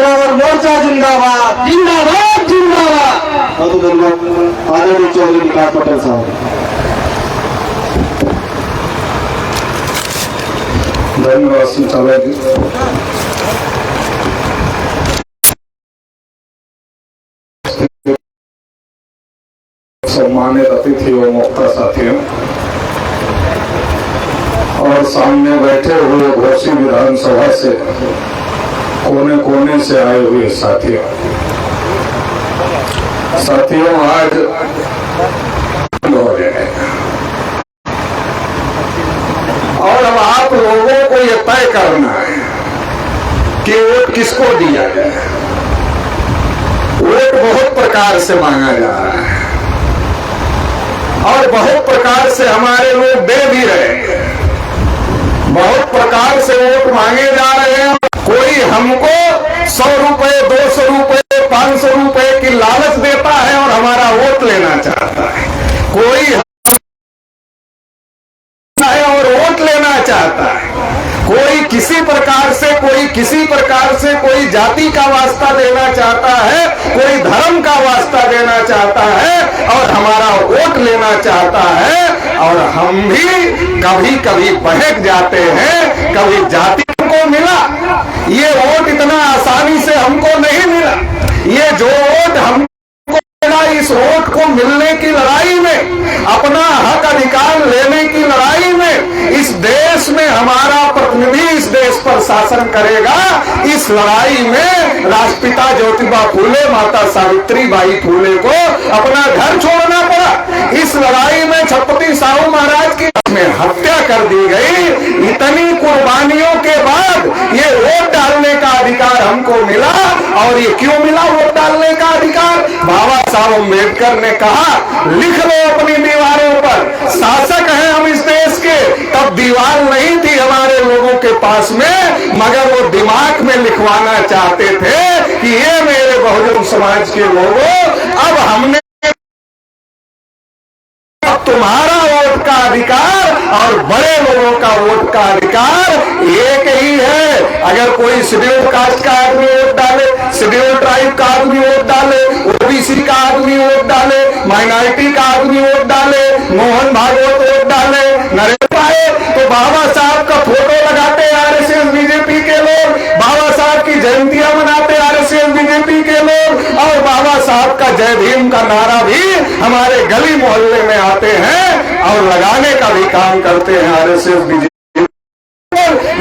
Driver मोर्चा जिंदाबाद जिंदाबाद जिंदाबाद। और तो धन्यवाद आदरणीय चौधरी विकास पटेल साहब। धन्यवाद संचालक जी। सम्मानित अतिथि व मुख्य साथियों और सामने बैठे हुए घोसी विधानसभा से कोने कोने से आए हुए साथियों, आज हो रहे हैं और अब आप लोगों को यह तय करना है कि वोट किसको दिया जाए। वोट बहुत प्रकार से मांगा जा रहा है और बहुत प्रकार से हमारे लोग दे भी रहे हैं, बहुत प्रकार से वोट मांगे जा रहे हैं। कोई हमको 100 रुपए 200 रुपए 500 रुपए की लालच देता है और हमारा वोट लेना चाहता है, कोई और वोट लेना चाहता है, कोई किसी प्रकार से कोई किसी प्रकार से कोई जाति का वास्ता देना चाहता है, कोई धर्म का वास्ता देना चाहता है और हमारा वोट लेना चाहता है। और हम भी कभी कभी बहक जाते हैं, कभी जाति को मिला, ये वोट इतना आसानी से हमको नहीं मिला। ये जो वोट हमको मिला, इस वोट को मिलने की लड़ाई में, अपना हक अधिकार लेने की लड़ाई में, इस देश में हमारा प्रतिनिधि इस देश पर शासन करेगा। इस लड़ाई में राष्ट्रपिता ज्योतिबा फूले, माता सावित्रीबाई फूले को अपना घर छोड़ना पड़ा। इस लड़ाई में छत्रपति साहू महाराज की में हत्या कर दी गई। इतनी कुर्बानियों के बाद ये वोट डालने का अधिकार हमको मिला। और ये क्यों मिला वोट डालने का अधिकार? बाबा साहब अम्बेडकर ने कहा, लिख लो अपनी दीवारों पर, शासक हैं हम इस देश के। तब दीवार नहीं थी हमारे लोगों के पास में, मगर वो दिमाग में लिखवाना चाहते थे कि ये मेरे बहुजन समाज के लोगों, अब हमने तुम्हारा वोट का अधिकार और बड़े लोगों का वोट का अधिकार एक ही है। अगर कोई शेड्यूल कास्ट का आदमी वोट डाले, शेड्यूल ट्राइब का आदमी वोट डाले, ओबीसी का आदमी वोट डाले, माइनॉरिटी का आदमी वोट डाले, मोहन भागवत वोट डाले, नरेंद्र पाए, तो बाबा साहब का फोटो लगाते आरएसएस बीजेपी के लोग, बाबा साहब की जयंतियां मनाते आरएसएस बीजेपी के लोग, और बाबा साहब का जय भीम का नारा भी हमारे गली मोहल्ले में आते हैं और लगाने का भी काम करते हैं आरएसएस बीजेपी।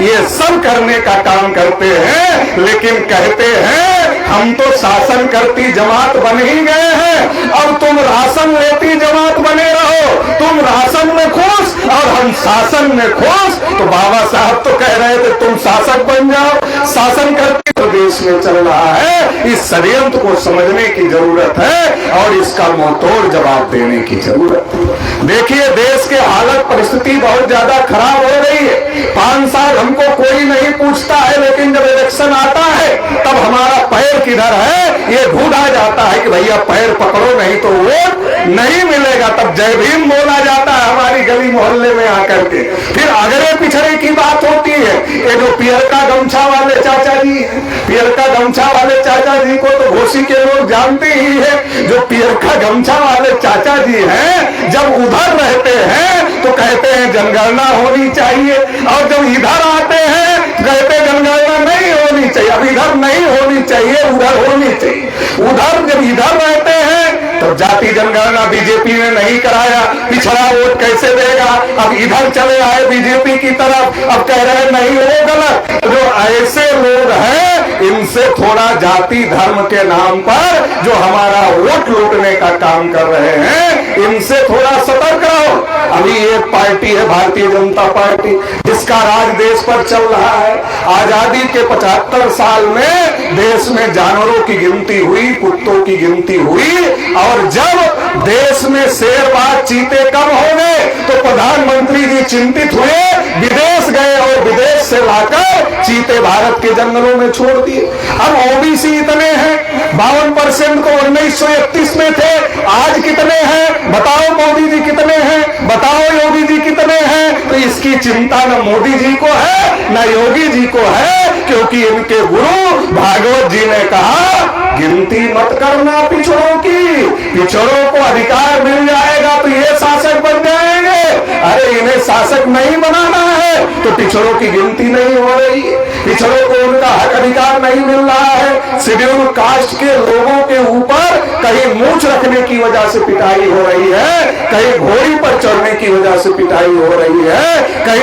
ये सब करने का काम करते हैं, लेकिन कहते हैं हम तो शासन करती जमात बन ही गए हैं, अब तुम राशन लेती जमात बने रहो, तुम राशन में खुश और हम शासन में खुश। तो बाबा साहब तो कह रहे थे तुम शासक बन जाओ, शासन करती तो देश में चल रहा है। इस षड्यंत्र को समझने की जरूरत है और इसका मुंहतोड़ जवाब देने की जरूरत है। देखिए देश के हालत परिस्थिति बहुत ज्यादा खराब हो रही है। 5 साल हमको कोई नहीं पूछता है, लेकिन जब इलेक्शन आता है तब हमारा पैर किधर है ये ढूंढा जाता है कि भैया पैर पकड़ो नहीं तो वोट नहीं मिलेगा। तब जय भीम बोला जाता है हमारी गली मोहल्ले में आकर के। फिर अगले पिछड़े की बात होती है, ये जो पियरका गमछा वाले चाचा जी हैं, पियरका गमछा वाले चाचा जी को तो घोसी के लोग जानते ही है। जो पियरका गमछा वाले चाचा जी हैं, जब उधर रहते हैं तो कहते हैं जनगणना होनी चाहिए, और जब इधर आते हैं कहते जनगणना नहीं होनी चाहिए। अब इधर नहीं होनी चाहिए, उधर होनी चाहिए। उधर जब इधर रहते हैं तो जाति जनगणना बीजेपी ने नहीं कराया, पिछड़ा वोट कैसे देगा? अब इधर चले आए बीजेपी की तरफ, अब कह रहे नहीं वो गलत। जो ऐसे लोग हैं इनसे थोड़ा जाति धर्म के नाम पर जो हमारा वोट लूटने का काम कर रहे हैं, इनसे थोड़ा सतर्क रहो। अभी एक पार्टी है भारतीय जनता पार्टी, जिसका राज देश पर चल रहा है। आजादी के 75 साल में देश में जानवरों की गिनती हुई, कुत्तों की गिनती हुई, और जब देश में शेर बाघ चीते कम हो गए तो प्रधानमंत्री जी चिंतित हुए, विदेश गए और विदेश से लाकर चीते भारत के जंगलों में छोड़ दिए। अब ओबीसी इतने हैं, 52% को 1931 में थे, आज कितने हैं बताओ? मोदी जी कितने हैं बताओ? योगी जी कितने हैं? तो इसकी चिंता न मोदी जी को है न योगी जी को है। क्योंकि इनके गुरु भागवत जी ने कहा गिनती मत करना पिछड़ों की, पिछड़ों को अधिकार मिल जाएगा तो ये शासक बन जाएंगे। अरे इन्हें शासक नहीं बनाना है तो पिछड़ों की गिनती नहीं हो रही है, पिछड़ों को उनका हक अधिकार नहीं मिल रहा है। शेड्यूल कास्ट के लोगों के ऊपर कहीं मूंछ रखने की वजह से पिटाई हो रही है, कहीं घोड़ी पर चढ़ने की वजह से पिटाई हो रही है, कहीं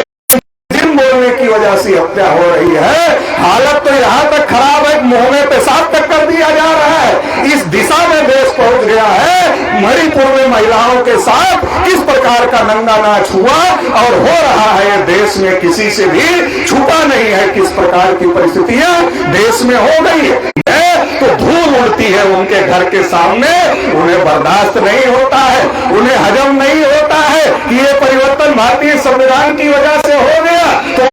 बोलने की वजह से हत्या हो रही है। हालत तो यहां तक खराब है, मुंह में पेशाब तक कर दिया जा रहा है। इस दिशा में देश पहुंच गया है। मणिपुर में महिलाओं के साथ किस प्रकार का नंगा नाच हुआ और हो रहा है, देश में किसी से भी छुपा नहीं है किस प्रकार की परिस्थितियां देश में हो गई है। तो धूल उड़ती है उनके घर के सामने, उन्हें बर्दाश्त नहीं होता है, उन्हें हजम नहीं होता है कि ये परिवर्तन भारतीय संविधान की वजह से हो गया। तो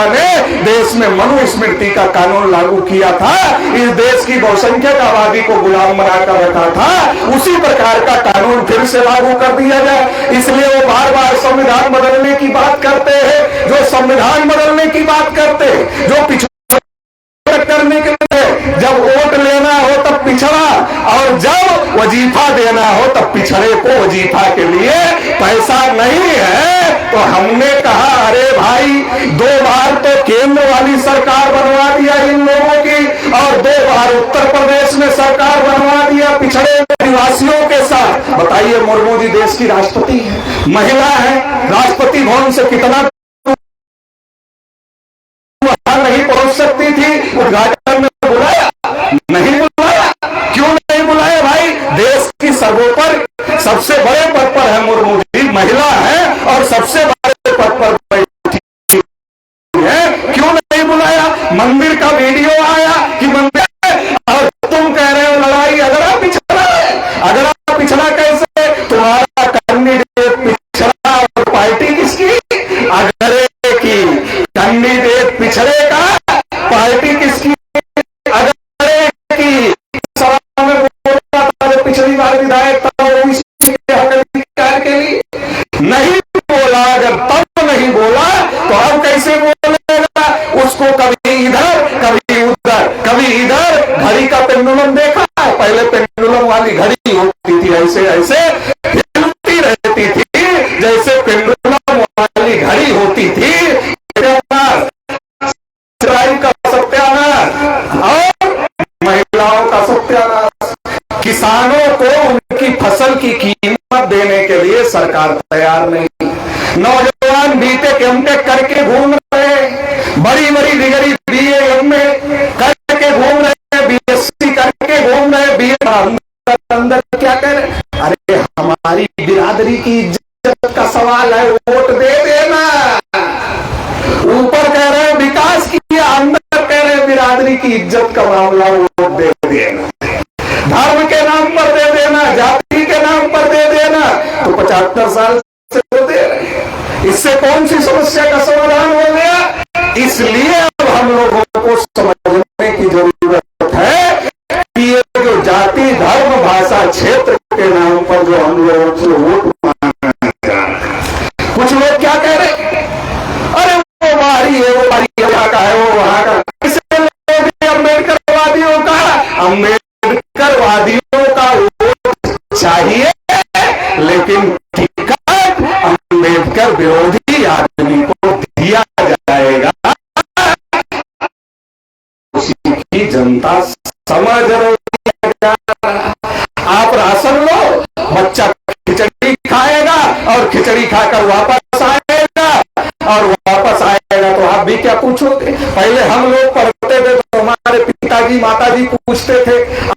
ने देश में मनुस्मृति का कानून लागू किया था, इस देश की बहुसंख्यक आबादी को गुलाम बनाकर रखा था, उसी प्रकार का कानून फिर से लागू कर दिया जाए। इसलिए वो बार बार संविधान बदलने की बात करते हैं। जो संविधान बदलने की बात करते हैं, जो पिछड़ा करने के लिए जब वोट लेना हो तब पिछड़ा, और जब वजीफा देना हो तब पिछड़े को वजीफा के लिए पैसा नहीं है। तो हमने कहा अरे भाई, 2 बार तो केंद्र वाली सरकार बनवा दिया इन लोगों की, और 2 बार उत्तर प्रदेश में सरकार बनवा दिया पिछड़े निवासियों के साथ। बताइए, मुर्मू जी देश की राष्ट्रपति है, महिला है, राष्ट्रपति भवन से कितना नहीं पहुंच सकती थी, उद्घाटन में बुलाया नहीं बुलाया? क्यों नहीं बुलाया भाई? देश की सर्वोपरि सबसे बड़े पद पर है मुर्मू जी, महिला है और सबसे बड़े पद पर बैठी है, क्यों नहीं बुलाया? मंदिर का वीडियो आया कि मंदिर, और तुम कह रहे हो लड़ाई अगड़ा पिछड़ा है। अगड़ा पिछड़ा कैसे? तुम्हारा कैंडिडेट पिछड़ा और पार्टी किसकी? अगड़े की। कैंडिडेट पिछड़े का, पार्टी किसकी? अगड़े की। सभा में बोला था जो पिछली बार विधायक था वो इसके अधिकार के लिए नहीं बोला। अगर तब नहीं बोला तो अब कैसे बोलेगा? उसको कभी इधर कभी उधर कभी इधर। घड़ी का पेंडुलम देखा है? पहले पेंडुलम वाली घड़ी होती थी, ऐसे ऐसे हिलती रहती थी जैसे पेंडुलम वाली घड़ी होती थी। का सत्यानाश और महिलाओं का सत्यानाश। किसानों को उनकी फसल की कीमत देने के लिए सरकार तैयार नहीं। नौजवान बीटेक एमटेक करके घूम रहे, बड़ी बड़ी डिग्री बीए एमए करके घूम रहे, बीएससी करके घूम रहे, बीए अंदर क्या कह रहे? अरे हमारी बिरादरी की इज्जत का सवाल है, वोट दे देना। ऊपर कह रहे विकास की, अंदर कह रहे बिरादरी की इज्जत का मामला, वोट दे देना। धर्म के नाम पर दे देना, जाति के नाम पर दे देना। तो 75 साल से दे रहे हैं, इससे कौन सी समस्या का समाधान हो गया? इसलिए अब हम लोगों को समझने की जरूरत है कि ये जो जाति धर्म भाषा क्षेत्र के नाम पर जो हम लोगों से वोट मांगना चाह रहे हैं, कुछ लोग क्या कह रहे हैं? अरे वो बारी है, वो बारी यहाँ का है, वो वहां का। किसे लोग अम्बेडकरवादियों का, अम्बेडकरवादियों का वोट चाहिए, लेकिन टिकट अम्बेडकर विरोधी आदमी को दिया जाएगा। उसकी जनता समझ रही है। आप राशन लो, बच्चा खिचड़ी खाएगा और खिचड़ी खाकर वापस आएगा, और वापस आएगा तो आप भी क्या पूछोगे? पहले हम लोग पढ़ते थे तो हमारे पिताजी माताजी पूछते थे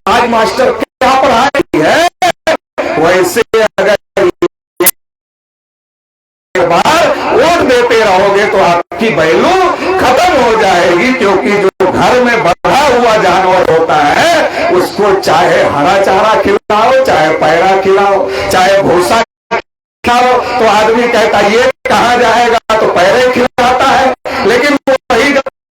आज मास्टर क्या पढ़ाई है। वैसे अगर बार वोट देते रहोगे तो आपकी वैल्यू खत्म हो जाएगी, क्योंकि जो घर में बढ़ा हुआ जानवर होता है उसको चाहे हरा चारा खिलाओ, चाहे पैरा खिलाओ, चाहे भूसा खिलाओ, तो आदमी कहता ये कहां जाएगा